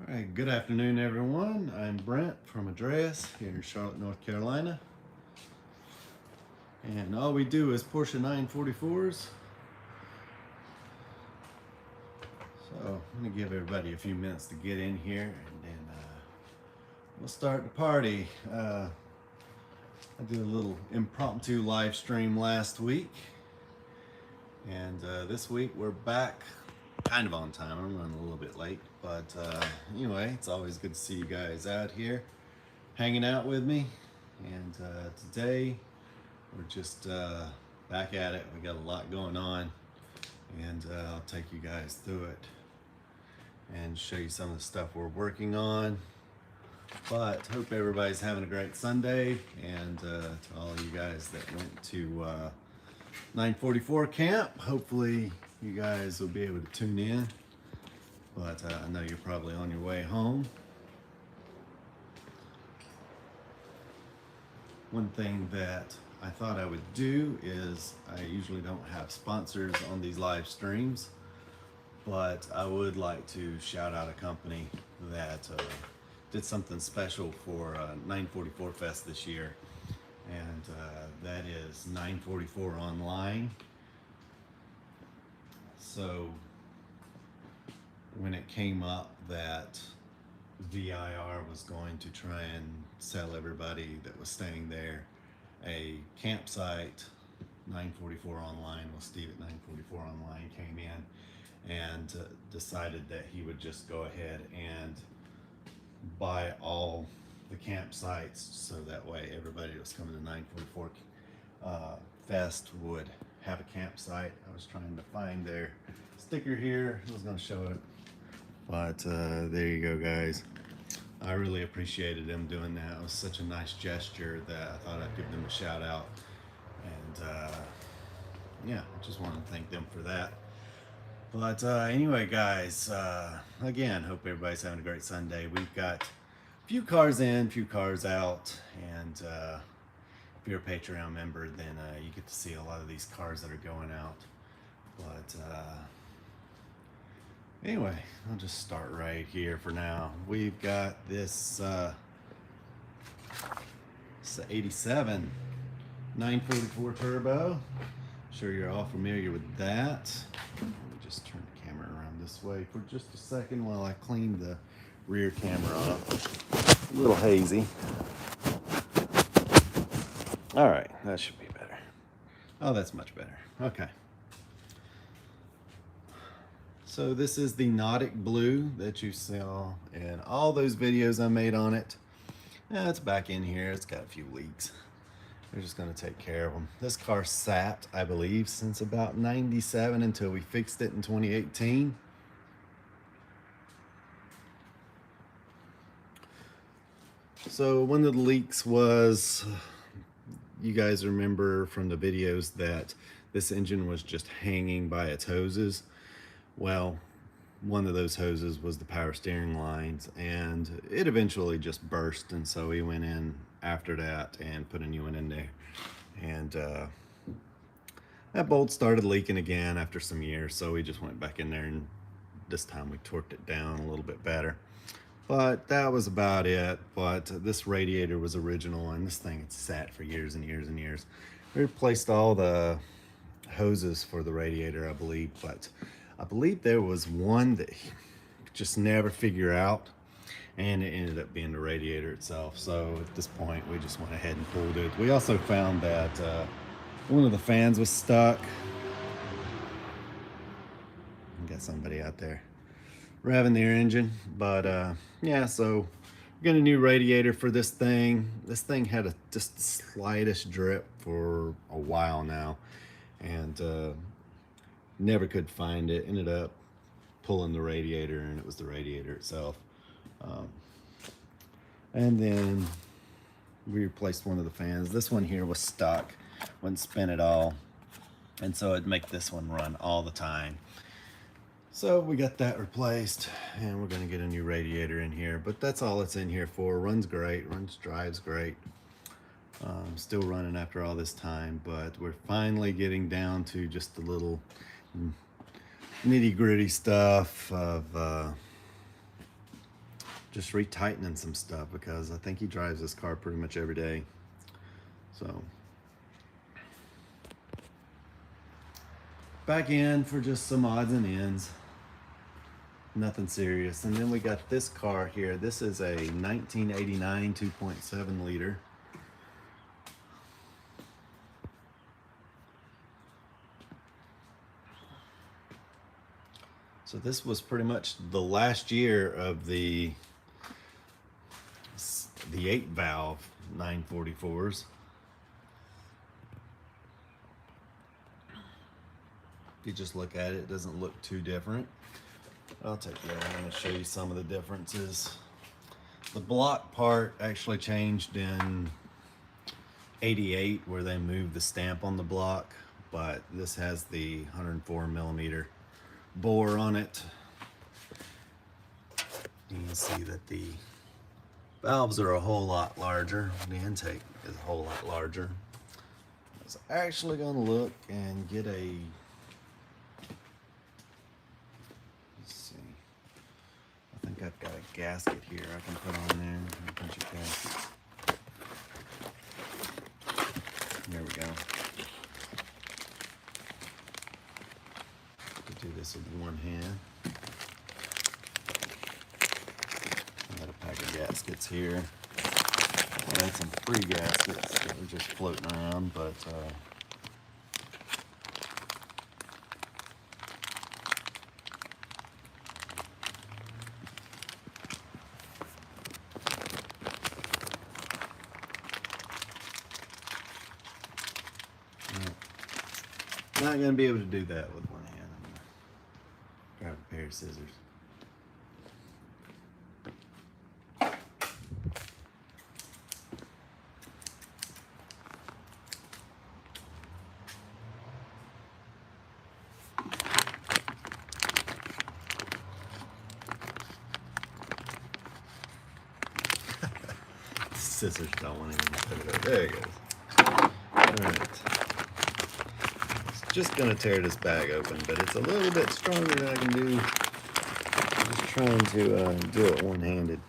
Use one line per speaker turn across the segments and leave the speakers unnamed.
Alright, good afternoon everyone. I'm Brent from Address here in Charlotte, North Carolina. And all we do is Porsche 944s. So I'm going to give everybody a few minutes to get in here and then we'll start the party. I did a little impromptu live stream last week. And this week we're back kind of on time. I'm running a little bit late, but anyway, it's always good to see you guys out here hanging out with me. And today we're just back at it. We got a lot going on, and I'll take you guys through it and show you some of the stuff we're working on. But hope everybody's having a great Sunday, and to all of you guys that went to 944 camp, hopefully you guys will be able to tune in, but I know you're probably on your way home. One thing that I thought I would do is I usually don't have sponsors on these live streams, but I would like to shout out a company that did something special for 944 Fest this year, and that is 944 Online. So when it came up that VIR was going to try and sell everybody that was staying there a campsite, 944 Online, well, Steve at 944 Online came in and decided that he would just go ahead and buy all the campsites, so that way everybody that was coming to 944 Fest would have a campsite. I was trying to find their sticker here. I was going to show it, but there you go, guys. I really appreciated them doing that. It was such a nice gesture that I thought I'd give them a shout out, and yeah, I just wanted to thank them for that. But anyway, guys, again, hope everybody's having a great Sunday. We've got a few cars in, few cars out, and if you're a Patreon member, then you get to see a lot of these cars that are going out. But anyway, I'll just start right here for now. We've got this 87 944 Turbo. I'm sure you're all familiar with that. Let me just turn the camera around this way for just a second while I clean the rear camera off. A little hazy. All right, that should be better. Oh, that's much better. Okay. So this is the Nautic Blue that you saw in all those videos I made on it. Yeah, it's back in here. It's got a few leaks. We're just going to take care of them. This car sat, I believe, since about 97 until we fixed it in 2018. So one of the leaks was, you guys remember from the videos that this engine was just hanging by its hoses. Well, one of those hoses was the power steering lines, and it eventually just burst, and so we went in after that and put a new one in there. And that bolt started leaking again after some years, so we just went back in there, and this time we torqued it down a little bit better. But that was about it. But this radiator was original, and this thing had sat for years and years and years. We replaced all the hoses for the radiator, I believe, but I believe there was one that he just never figured out, and it ended up being the radiator itself. So at this point, we just went ahead and pulled it. We also found that one of the fans was stuck. Got somebody out there revving their engine, but yeah, so we got a new radiator for this thing. This thing had just the slightest drip for a while now, and never could find it. Ended up pulling the radiator, and it was the radiator itself. And then we replaced one of the fans. This one here was stuck, wouldn't spin at all, and so it'd make this one run all the time. So we got that replaced, and we're going to get a new radiator in here, but that's all it's in here for. Runs great, drives great. Still running after all this time, but we're finally getting down to just the little nitty-gritty stuff of just retightening some stuff because I think he drives this car pretty much every day. So back in for just some odds and ends. Nothing serious. And then we got this car here. This is a 1989 2.7 liter. So this was pretty much the last year of the 8-valve 944s. If you just look at it, it doesn't look too different. I'll take that. I'm going to show you some of the differences. The block part actually changed in '88 where they moved the stamp on the block, but this has the 104 millimeter bore on it. You can see that the valves are a whole lot larger. The intake is a whole lot larger. I was actually going to look and get a, let's see, I think I've got a gasket here I can put on there, a bunch of gaskets. There we go. Do this with one hand. I got a pack of gaskets here. I had some free gaskets that were just floating around, but not going to be able to do that with one hand. I'm going to grab a pair of scissors. Scissors don't want to even put it over. There it goes. Alright. It's just going to tear this bag open, but it's a little bit stronger than I can do. I'm just trying to do it one-handed.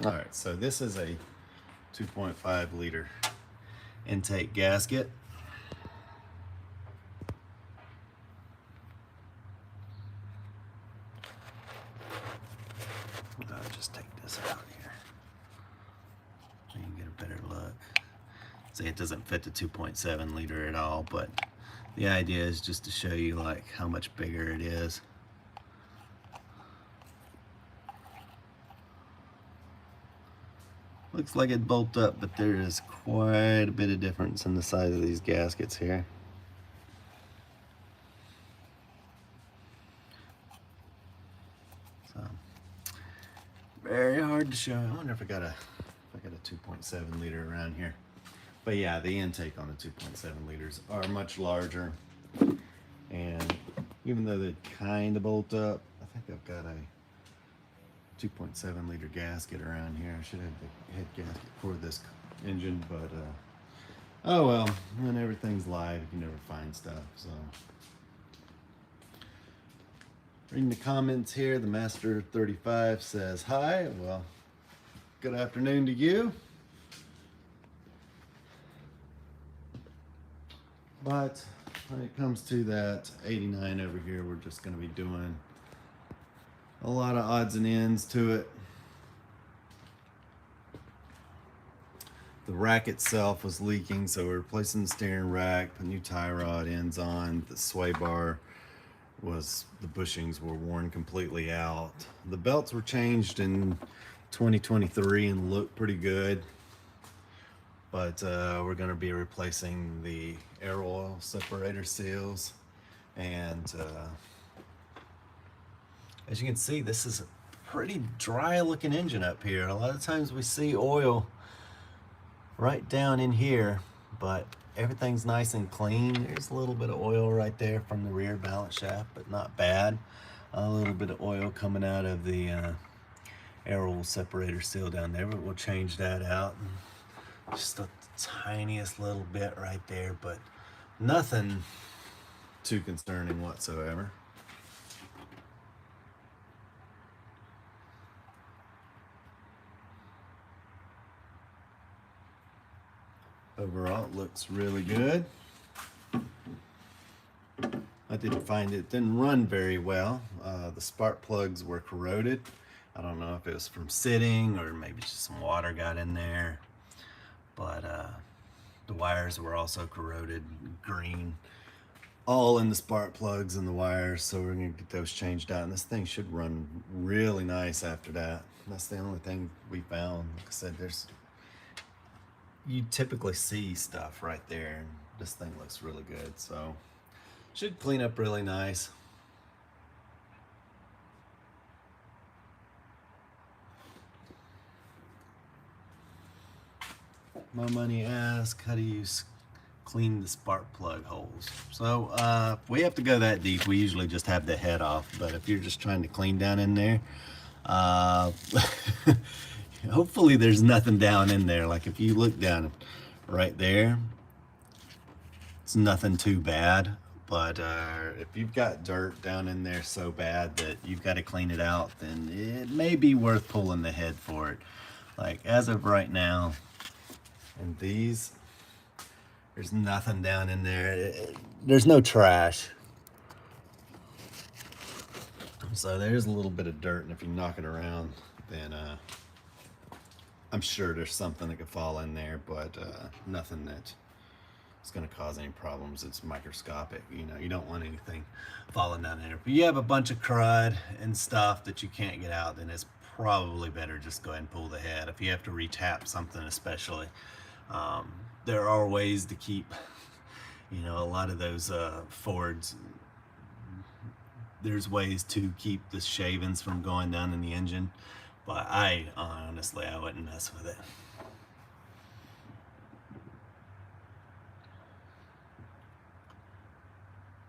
Alright, so this is a 2.5 liter intake gasket. I'll just take this out here so you can get a better look. See, it doesn't fit the 2.7 liter at all, but the idea is just to show you like how much bigger it is. Looks like it bolted up, but there is quite a bit of difference in the size of these gaskets here. So very hard to show. I wonder if I got a 2.7 liter around here. But yeah, the intake on the 2.7 liters are much larger. And even though they kind of bolt up, I think I've got a 2.7 liter gasket around here. I should have the head gasket for this engine, but oh well, when everything's live, you can never find stuff. So reading the comments here, the Master 35 says hi. Well, good afternoon to you. But when it comes to that 89 over here, we're just going to be doing a lot of odds and ends to it. The rack itself was leaking, so we're replacing the steering rack, put new tie rod ends on. The sway bar was, the bushings were worn completely out. The belts were changed in 2023 and look pretty good. But we're going to be replacing the air oil separator seals. And as you can see, this is a pretty dry looking engine up here. A lot of times we see oil right down in here, but everything's nice and clean. There's a little bit of oil right there from the rear balance shaft, but not bad. A little bit of oil coming out of the air oil separator seal down there, but we'll change that out. Just the tiniest little bit right there, but nothing too concerning whatsoever. Overall, it looks really good. I didn't run very well. The spark plugs were corroded. I don't know if it was from sitting or maybe just some water got in there. But the wires were also corroded green, all in the spark plugs and the wires. So we're gonna get those changed out, and this thing should run really nice after that. That's the only thing we found. Like I said, you typically see stuff right there, and this thing looks really good. So should clean up really nice. My money asks, how do you clean the spark plug holes? So if we have to go that deep, we usually just have the head off. But if you're just trying to clean down in there, hopefully there's nothing down in there. Like if you look down right there, it's nothing too bad. But if you've got dirt down in there so bad that you've got to clean it out, then it may be worth pulling the head for it. Like as of right now, and these, there's nothing down in there. There's no trash. So there's a little bit of dirt, and if you knock it around, then I'm sure there's something that could fall in there, but nothing that is going to cause any problems. It's microscopic. You know, you don't want anything falling down there. But you have a bunch of crud and stuff that you can't get out, then it's probably better just go ahead and pull the head. If you have to retap something especially, there are ways to keep, you know, a lot of those Fords, there's ways to keep the shavings from going down in the engine, but honestly, I wouldn't mess with it.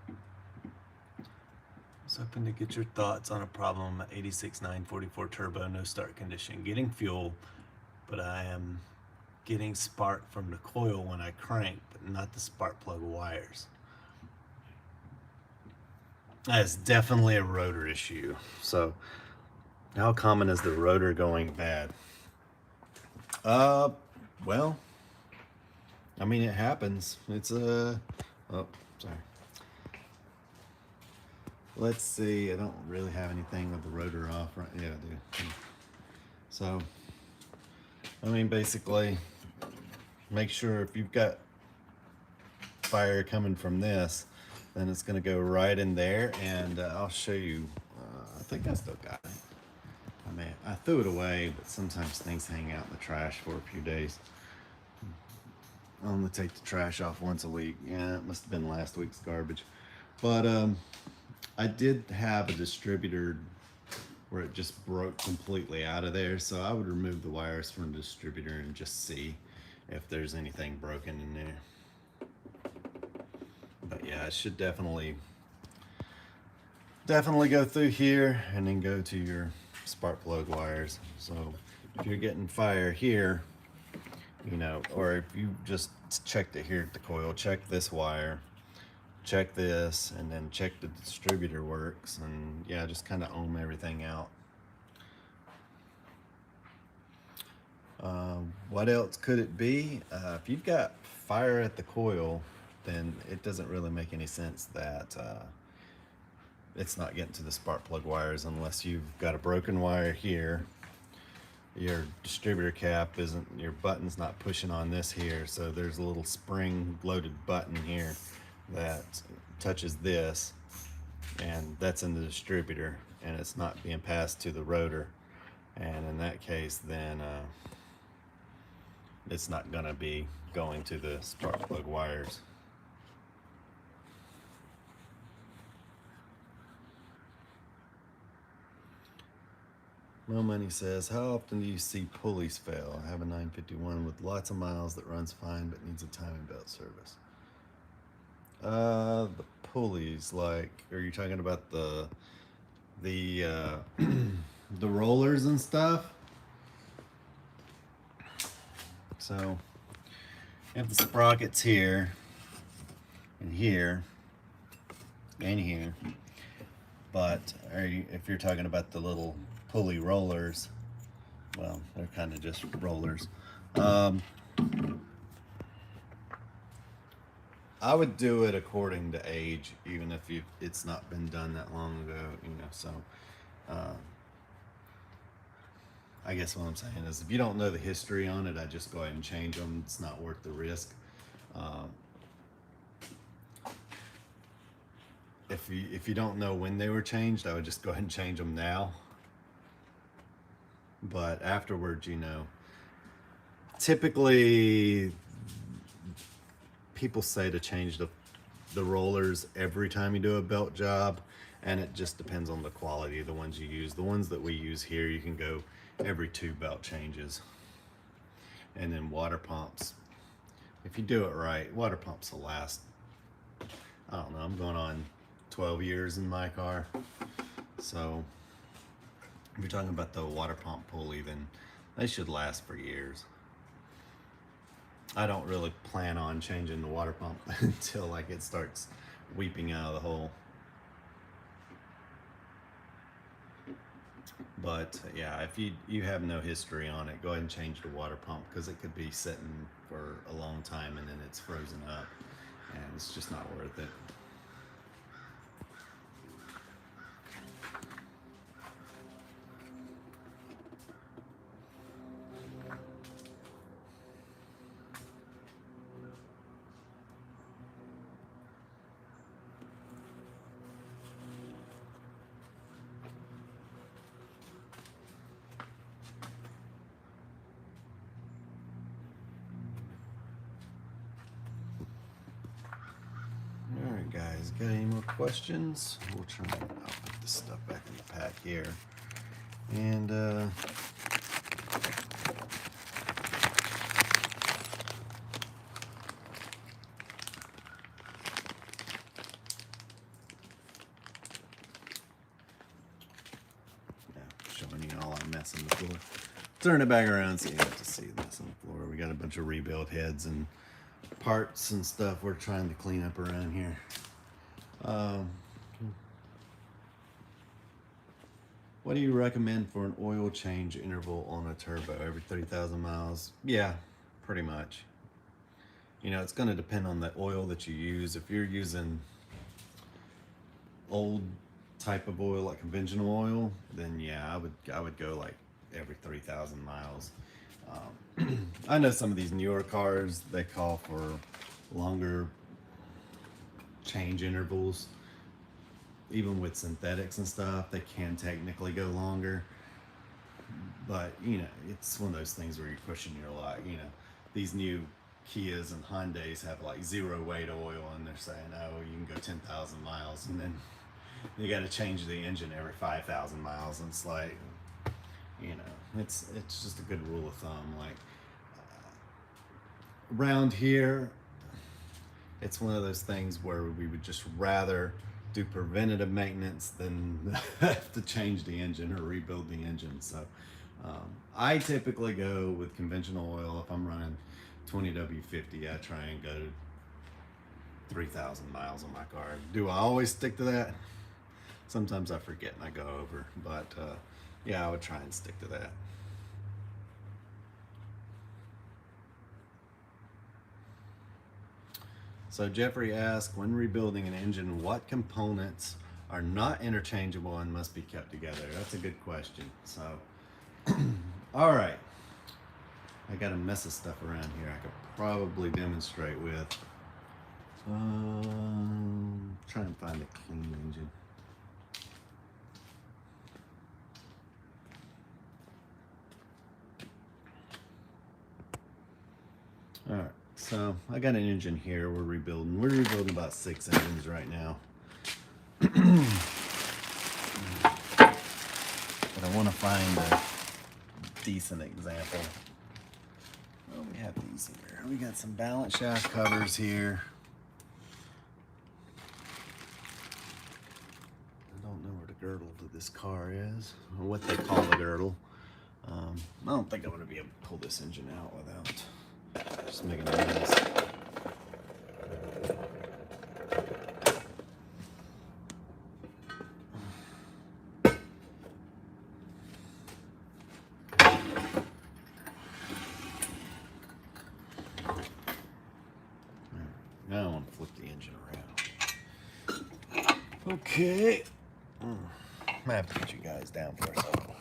I was hoping to get your thoughts on a problem at 86.944 turbo, no start condition, getting fuel, but I am getting spark from the coil when I crank, but not the spark plug wires. That is definitely a rotor issue. So how common is the rotor going bad? Well, I mean, it happens. It's oh, sorry. Let's see, I don't really have anything with the rotor off right. Yeah, I do. So, I mean, basically, make sure if you've got fire coming from this, then it's going to go right in there, and I'll show you. I think I still got it. I threw it away, but sometimes things hang out in the trash for a few days. I only take the trash off once a week. Yeah, it must have been last week's garbage. But I did have a distributor where it just broke completely out of there, so I would remove the wires from the distributor and just see if there's anything broken in there. But yeah, it should definitely go through here and then go to your spark plug wires. So if you're getting fire here, you know, or if you just checked it here at the coil, check this wire, check this, and then check the distributor works, and yeah, just kind of ohm everything out. What else could it be? If you've got fire at the coil, then it doesn't really make any sense that it's not getting to the spark plug wires unless you've got a broken wire here. Your distributor cap isn't, your button's not pushing on this here, so there's a little spring loaded button here that touches this, and that's in the distributor, and it's not being passed to the rotor, and in that case then it's not going to be going to the spark plug wires. No Money says, how often do you see pulleys fail? I have a 951 with lots of miles that runs fine but needs a timing belt service. The pulleys, like, are you talking about the the rollers and stuff? So you have the sprockets here and here and here, but if you're talking about the little pulley rollers, well, they're kind of just rollers. I would do it according to age, even if it's not been done that long ago, you know. So, uh, I guess what I'm saying is, if you don't know the history on it, I just go ahead and change them. It's not worth the risk. Um, if you don't know when they were changed, I would just go ahead and change them now. But afterwards, you know, typically people say to change the rollers every time you do a belt job, and it just depends on the quality of the ones you use. The ones that we use here, you can go every 2 belt changes. And then water pumps, if you do it right, water pumps will last, I don't know, I'm going on 12 years in my car. So if you're talking about the water pump pulley, then they should last for years. I don't really plan on changing the water pump until like it starts weeping out of the hole. But yeah, if you have no history on it, go ahead and change the water pump, because it could be sitting for a long time and then it's frozen up, and it's just not worth it. Alright guys, got any more questions? We'll try and I'll put this stuff back in the pack here. And showing you all our mess on the floor. Turn it back around so you have to see this on the floor. We got a bunch of rebuild heads and parts and stuff we're trying to clean up around here. What do you recommend for an oil change interval on a turbo? Every 30,000 miles? Yeah, pretty much. You know, it's going to depend on the oil that you use. If you're using old type of oil, like conventional oil, then yeah, I would go like every 30,000 miles. I know some of these newer cars, they call for longer change intervals. Even with synthetics and stuff, they can technically go longer. But, you know, it's one of those things where you're pushing your luck. You know, these new Kias and Hyundais have like 0 weight oil, and they're saying, oh, you can go 10,000 miles. And then you got to change the engine every 5,000 miles. And it's like, you know, it's just a good rule of thumb. Like, around here, it's one of those things where we would just rather do preventative maintenance than have to change the engine or rebuild the engine. So I typically go with conventional oil. If I'm running 20W50, I try and go 3,000 miles on my car. Do I always stick to that? Sometimes I forget and I go over, but yeah, I would try and stick to that. So Jeffrey asked, when rebuilding an engine, what components are not interchangeable and must be kept together? That's a good question. So, all right. I got a mess of stuff around here I could probably demonstrate with. Try and find a clean engine. All right. So I got an engine here we're rebuilding. We're rebuilding about 6 engines right now. But I want to find a decent example. Well, we have these here. We got some balance shaft covers here. I don't know where the girdle to this car is, or what they call the girdle. I don't think I'm going to be able to pull this engine out without just making a mess. Now I want to flip engine around. Okay. I have to put you guys down for a second.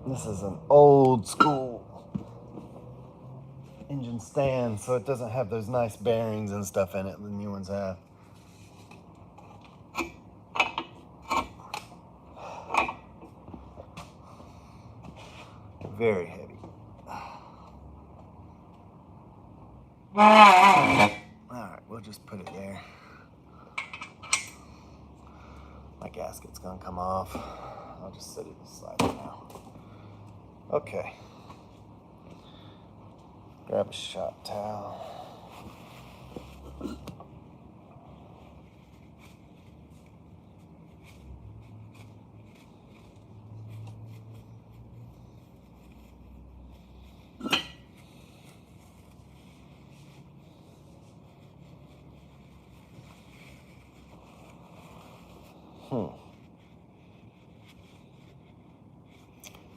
This is an old school engine stand, so it doesn't have those nice bearings and stuff in it the new ones have. Very heavy. Alright, we'll just put it there. My gasket's gonna come off. I'll just set it aside for now. Okay. Grab a shop towel.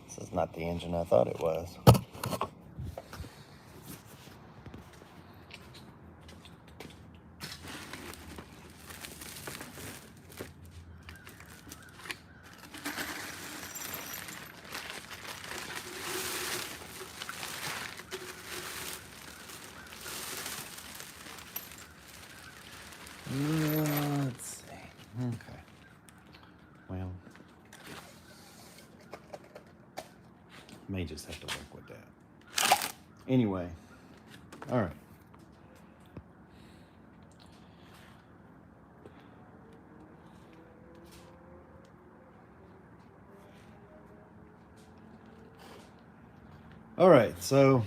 This is not the engine I thought it was. Let's see. Okay. Well, may just have to work with that. Anyway, all right. All right, so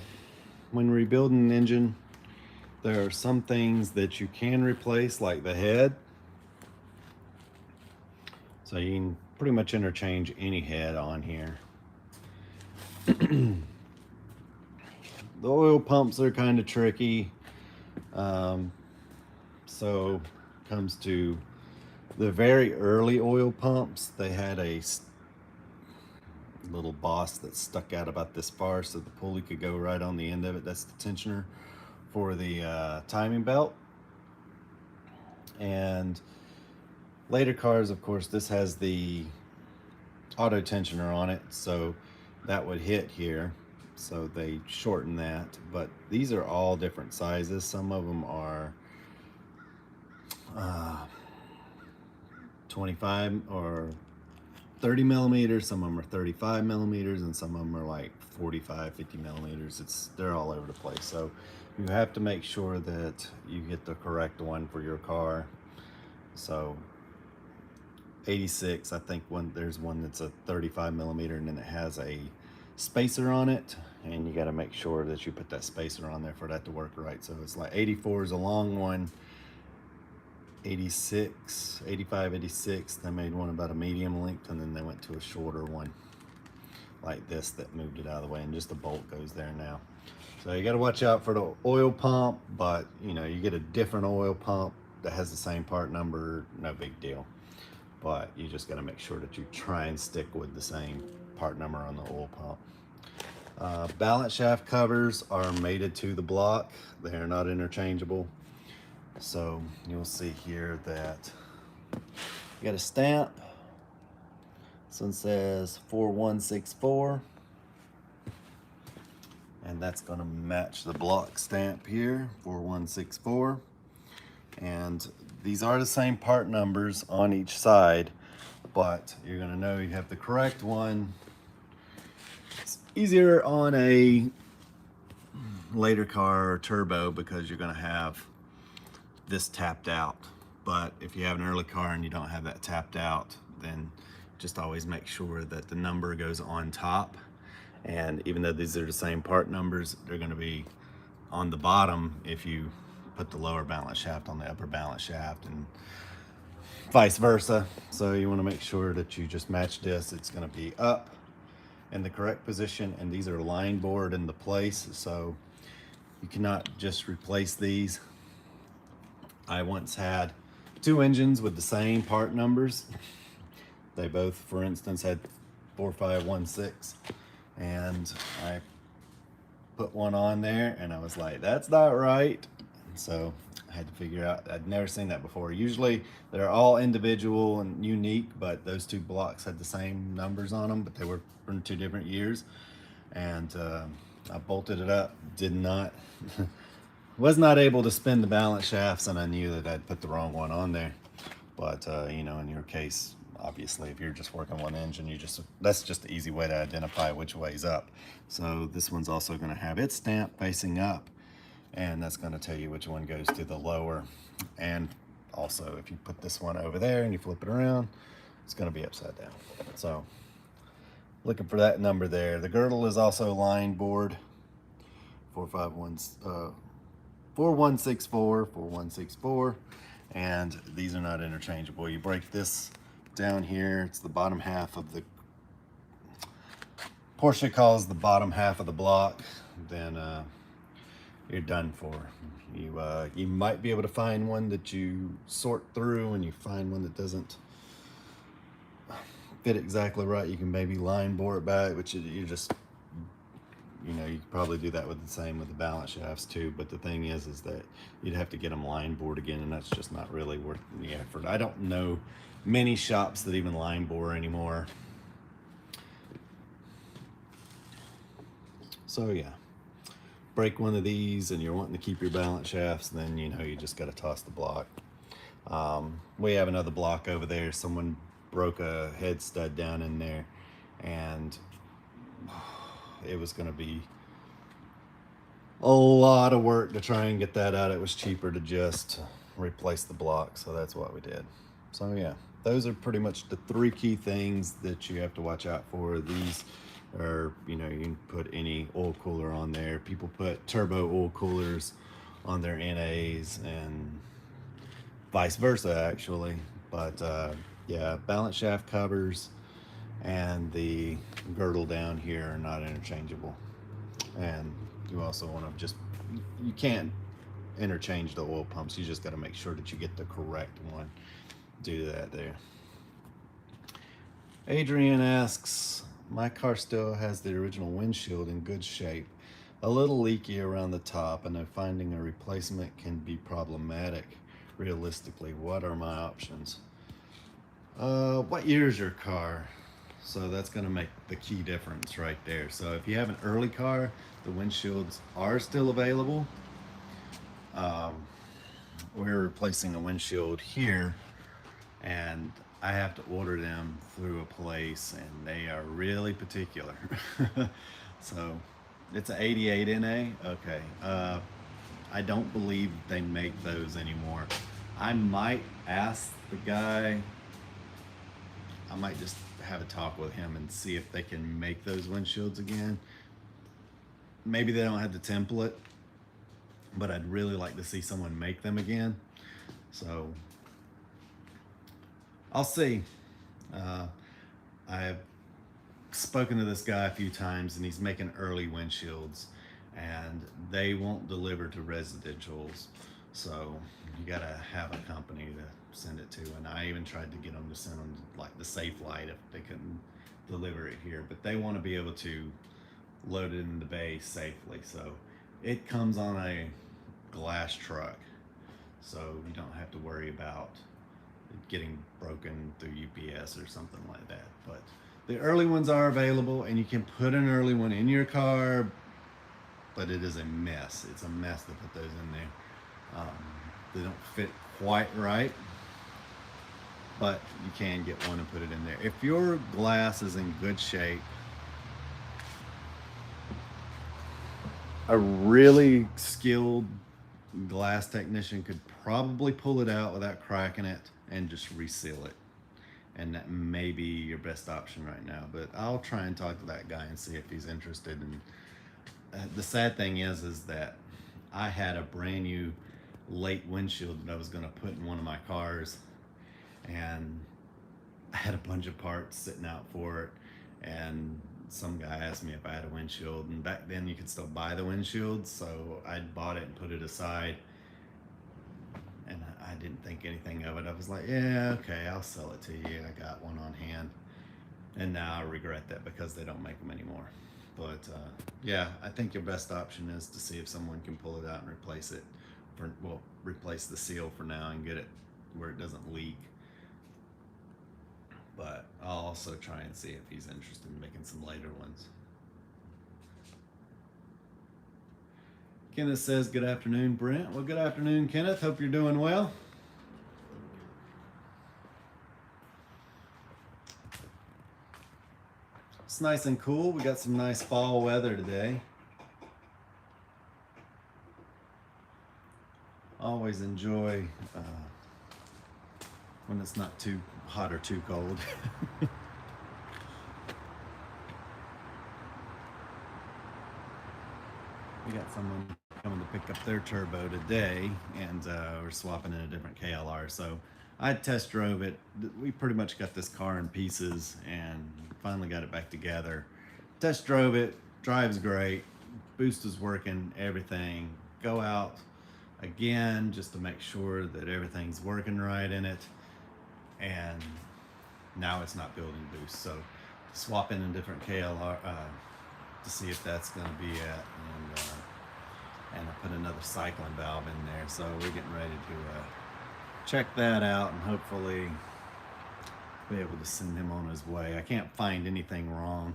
when rebuilding an engine, there are some things that you can replace, like the head. So you can pretty much interchange any head on here. The oil pumps are kind of tricky. So comes to the very early oil pumps, they had a little boss that stuck out about this far so the pulley could go right on the end of it. That's the tensioner for the timing belt. And later cars, of course, this has the auto tensioner on it, so that would hit here, so they shorten that. But these are all different sizes. Some of them are 25 or 30 millimeters, some of them are 35 millimeters, and some of them are like 45, 50 millimeters. They're all over the place. So you have to make sure that you get the correct one for your car. So 86, I think there's one that's a 35 millimeter and then it has a spacer on it, and you got to make sure that you put that spacer on there for that to work right. So it's like 84 is a long one, 86, 85, 86, they made one about a medium length, and then they went to a shorter one like this that moved it out of the way, and just a bolt goes there now. So you got to watch out for the oil pump, but you know, you get a different oil pump that has the same part number, no big deal. But you just got to make sure that you try and stick with the same part number on the oil pump. Balance shaft covers are mated to the block. They are not interchangeable. So you'll see here that you got a stamp. This one says 4164. And that's going to match the block stamp here, 4164. And these are the same part numbers on each side, but you're going to know you have the correct one. It's easier on a later car or turbo because you're going to have this tapped out. But if you have an early car and you don't have that tapped out, then just always make sure that the number goes on top. And even though these are the same part numbers, they're going to be on the bottom if you put the lower balance shaft on the upper balance shaft, and vice versa. So you want to make sure that you just match this. It's going to be up in the correct position, and these are line bored into place, so you cannot just replace these. I once had two engines with the same part numbers. They both, for instance, had 4516, And I put one on there and I was like, that's not right. So I had to figure out, I'd never seen that before. Usually they're all individual and unique, but those two blocks had the same numbers on them, but they were from 2 different years. And I bolted it up, did not, was not able to spin the balance shafts, and I knew that I'd put the wrong one on there. But you know, in your case, obviously, if you're just working one engine, that's just the easy way to identify which way's up. So this one's also going to have its stamp facing up, and that's going to tell you which one goes to the lower. And also, if you put this one over there and you flip it around, it's going to be upside down. So looking for that number there. The girdle is also line board 4164, and these are not interchangeable. You break this down here, it's the bottom half of the, Porsche calls the bottom half of the block, then you're done for. You might be able to find one that you sort through and you find one that doesn't fit exactly right. You can maybe line bore it back, which you just, you know, you could probably do that with the same with the balance shafts too. But the thing is that you'd have to get them line bored again, and that's just not really worth the effort. I don't know many shops that even line bore anymore. So yeah, break one of these and you're wanting to keep your balance shafts, then you know you just got to toss the block. We have another block over there. Someone broke a head stud down in there, and it was going to be a lot of work to try and get that out. It was cheaper to just replace the block, so that's what we did. So yeah, those are pretty much the 3 key things that you have to watch out for. These are, you know, you can put any oil cooler on there. People put turbo oil coolers on their NAs and vice versa actually, but yeah, balance shaft covers and the girdle down here are not interchangeable. And you also want to just, you can't interchange the oil pumps. You just got to make sure that you get the correct one. Do that there. Adrian asks, my car still has the original windshield in good shape, a little leaky around the top, and finding a replacement can be problematic. Realistically, what are my options? What year is your car? So that's going to make the key difference right there. So if you have an early car, the windshields are still available. We're replacing a windshield here, and I have to order them through a place, and they are really particular. So it's an 88 NA. Okay. I don't believe they make those anymore. I might ask the guy, I might just have a talk with him and see if they can make those windshields again. Maybe they don't have the template, but I'd really like to see someone make them again. So I'll see. I've spoken to this guy a few times, and he's making early windshields, and they won't deliver to residentials. So you gotta have a company to send it to. And I even tried to get them to send them like the Safe Light if they couldn't deliver it here, but they want to be able to load it in the bay safely. So it comes on a glass truck, so you don't have to worry about it getting broken through UPS or something like that. But the early ones are available, and you can put an early one in your car, but it is a mess. It's a mess to put those in there. They don't fit quite right, but you can get one and put it in there. If your glass is in good shape, a really skilled glass technician could probably pull it out without cracking it and just reseal it. And that may be your best option right now, but I'll try and talk to that guy and see if he's interested. And the sad thing is that I had a brand new late windshield that I was going to put in one of my cars, and I had a bunch of parts sitting out for it, and some guy asked me if I had a windshield, and back then you could still buy the windshield, so I bought it and put it aside, and I didn't think anything of it. I was like, yeah, okay, I'll sell it to you. I got one on hand, and now I regret that because they don't make them anymore. But yeah, I think your best option is to see if someone can pull it out and replace it. Well, replace the seal for now and get it where it doesn't leak. But I'll also try and see if he's interested in making some later ones. Kenneth says, good afternoon, Brent. Well, good afternoon, Kenneth. Hope you're doing well. It's nice and cool. We got some nice fall weather today. Always enjoy when it's not too hot or too cold. We got someone coming to pick up their turbo today, and we're swapping in a different KLR. So I test drove it. We pretty much got this car in pieces and finally got it back together. Test drove it, drives great, boost is working, everything. Go out again just to make sure that everything's working right in it, and now it's not building boost. So swap in a different KLR to see if that's going to be it, and I put another cycling valve in there. So we're getting ready to check that out and hopefully be able to send him on his way. I can't find anything wrong.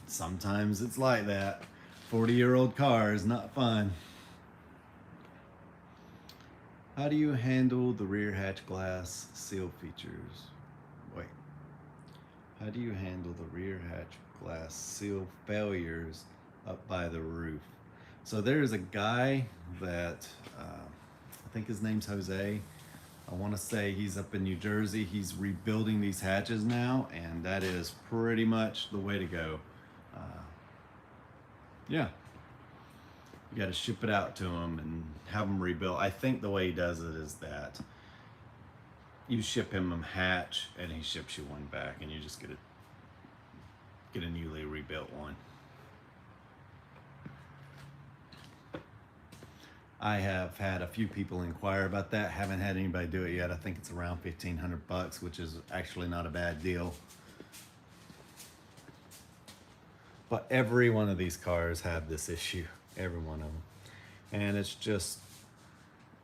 Sometimes it's like that. 40-year-old car is not fun. How do you handle the rear hatch glass seal features? Wait. How do you handle the rear hatch glass seal failures up by the roof? So there's a guy that, I think his name's Jose. I want to say he's up in New Jersey. He's rebuilding these hatches now, and that is pretty much the way to go. Yeah. You got to ship it out to him and have him rebuilt. I think the way he does it is that you ship him a hatch and he ships you one back, and you just get a newly rebuilt one. I have had a few people inquire about that. Haven't had anybody do it yet. I think it's around $1,500, which is actually not a bad deal. But every one of these cars have this issue. Every one of them. And it's just,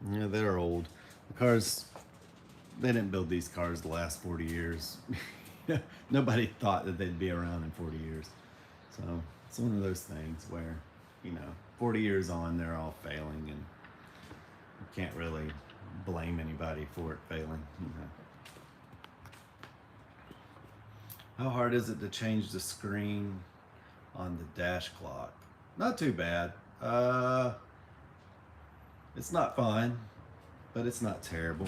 you know, they're old. The cars, they didn't build these cars the last 40 years. Nobody thought that they'd be around in 40 years. So it's one of those things where, you know, 40 years on, they're all failing, and you can't really blame anybody for it failing. You know. How hard is it to change the screen on the dash clock? Not too bad. It's not fun, but it's not terrible.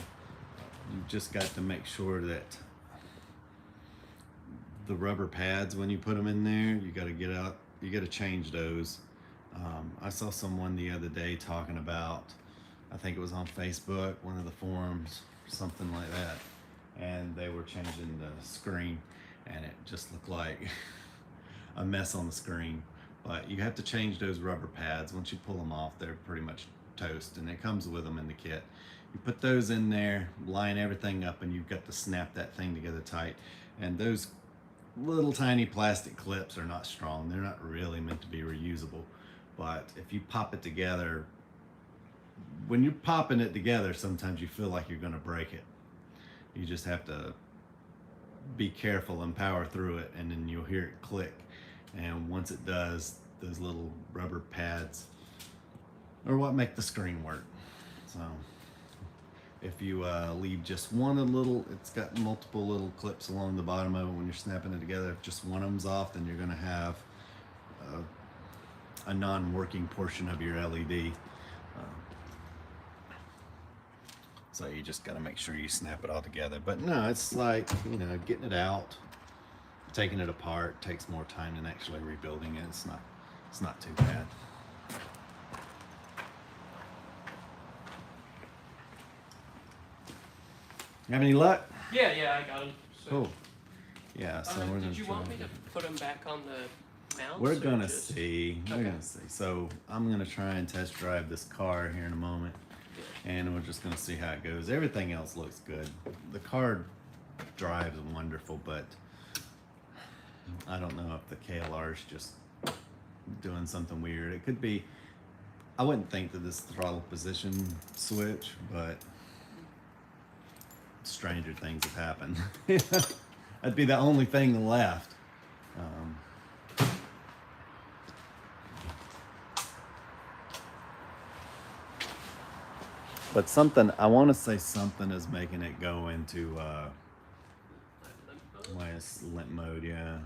You've just got to make sure that the rubber pads, when you put them in there, you got to get out, you got to change those. I saw someone the other day talking about, I think it was on Facebook, one of the forums, something like that, and they were changing the screen, and it just looked like a mess on the screen. But you have to change those rubber pads. Once you pull them off, they're pretty much toast, and it comes with them in the kit. You put those in there, line everything up, and you've got to snap that thing together tight. And those little tiny plastic clips are not strong. They're not really meant to be reusable. But if you pop it together, when you're popping it together, sometimes you feel like you're going to break it. You just have to be careful and power through it, and then you'll hear it click. And once it does, those little rubber pads are what make the screen work. So if you leave just one little, it's got multiple little clips along the bottom of it when you're snapping it together. If just one of them's off, then you're going to have a non-working portion of your LED. So you just got to make sure you snap it all together. But no, it's like, you know, getting it out, taking it apart takes more time than actually rebuilding it. It's not too bad. You have any luck?
Yeah, I got them. So.
Cool. Yeah, so we're gonna.
Did you want me to put them back on the mounts?
We're gonna see. We're gonna see. So I'm gonna try and test drive this car here in a moment, and we're just gonna see how it goes. Everything else looks good. The car drives wonderful, but I don't know if the KLR is just doing something weird. It could be. I wouldn't think that this throttle position switch, but stranger things have happened. That'd be the only thing left. But something, I want to say something is making it go into limp mode, yeah.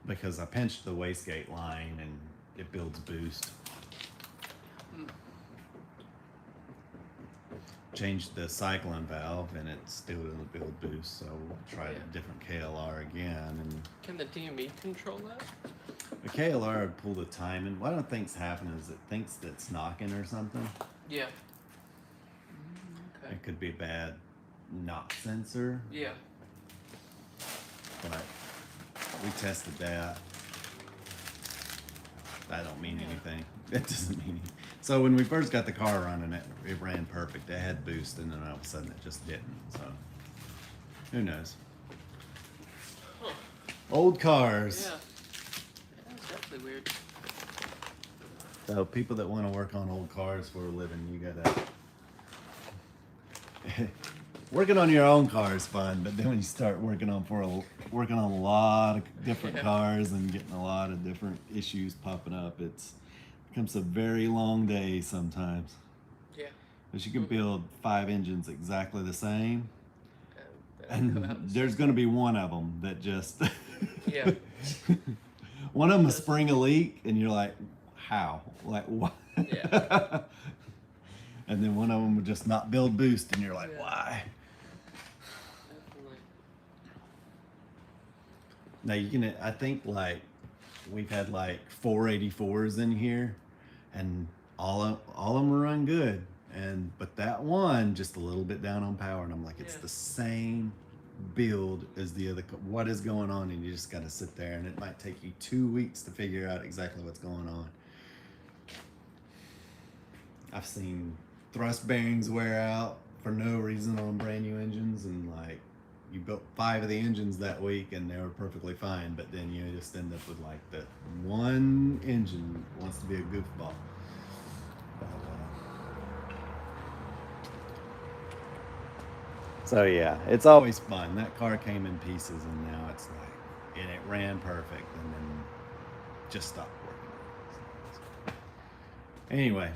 Because I pinched the wastegate line and it builds boost. Changed the cyclone valve and it still doesn't build boost, so we'll try a different KLR again. And
can the DME control that?
the KLR would pull the time, and what I think's happening is it thinks that it's knocking or something.
Yeah. Okay.
It could be a bad knock sensor.
Yeah.
But we tested that. That don't mean anything. That doesn't mean anything. So when we first got the car running, it ran perfect. It had boost, and then all of a sudden it just didn't. So who knows?
Huh.
Old cars.
Yeah. That's definitely weird.
So people that want to work on old cars for a living, you gotta working on your own car is fun, but then when you start working on a lot of different cars and getting a lot of different issues popping up, it becomes a very long day sometimes.
Yeah.
Because you can build 5 engines exactly the same, and
and
there's going to be one of them that just
yeah.
one of them will spring a leak, and you're like, how? Like what?
Yeah.
And then one of them will just not build boost, and you're like,
Yeah.
why?
Definitely.
Now you can, I think like we've had like 484s in here, and all of them run good, but that one just a little bit down on power, and I'm like, it's the same build as the other. What is going on? And you just got to sit there, and it might take you 2 weeks to figure out exactly what's going on. I've seen thrust bearings wear out for no reason on brand new engines, and like you built 5 of the engines that week and they were perfectly fine, but then you just end up with like the one engine wants to be a goofball. So yeah, it's always fun. That car came in pieces, and now it's like, and it ran perfect, and then just stopped working. Anyway.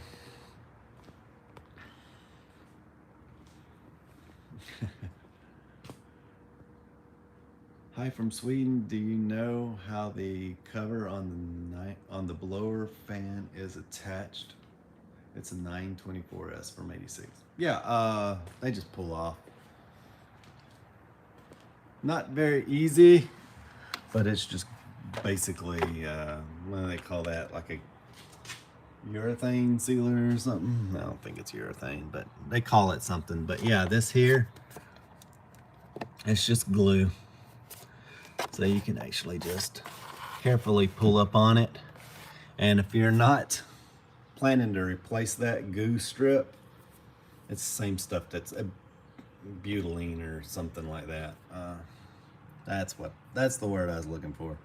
Hi from Sweden. Do you know how the cover on the blower fan is attached? It's a 924S from 86. Yeah, they just pull off. Not very easy, but it's just basically what do they call that? Like a urethane sealer or something? I don't think it's urethane, but they call it something. But yeah, this here, it's just glue. So you can actually just carefully pull up on it. And if you're not planning to replace that goo strip, it's the same stuff that's a butylene or something like that. That's the word I was looking for.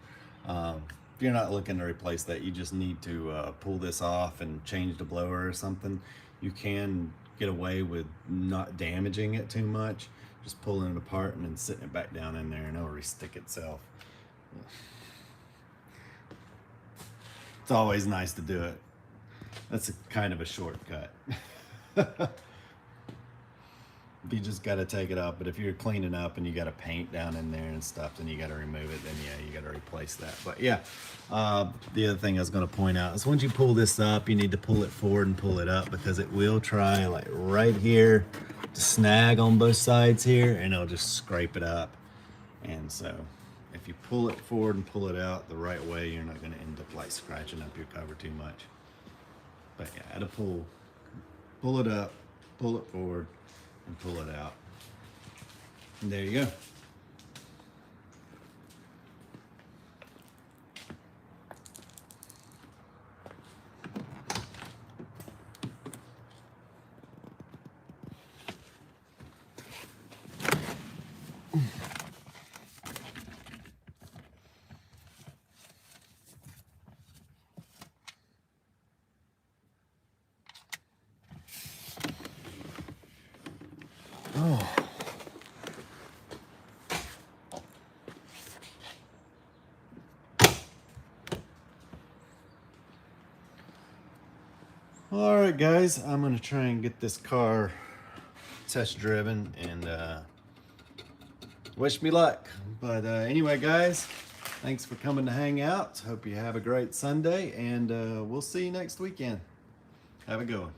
If you're not looking to replace that, you just need to pull this off and change the blower or something. You can get away with not damaging it too much, just pulling it apart and then sitting it back down in there, and it'll re-stick itself. It's always nice to do it. That's kind of a shortcut. You just got to take it up, but if you're cleaning up and you got to paint down in there and stuff, then you got to remove it. Then yeah, you got to replace that. But yeah, the other thing I was going to point out is once you pull this up, you need to pull it forward and pull it up, because it will try like right here to snag on both sides here, and it'll just scrape it up. And so if you pull it forward and pull it out the right way, you're not going to end up like scratching up your cover too much. But yeah, to pull it up, pull it forward, and pull it out. And there you go. All right, guys, I'm gonna try and get this car test driven and wish me luck. But anyway, guys, thanks for coming to hang out. Hope you have a great Sunday, and we'll see you next weekend. Have a good one.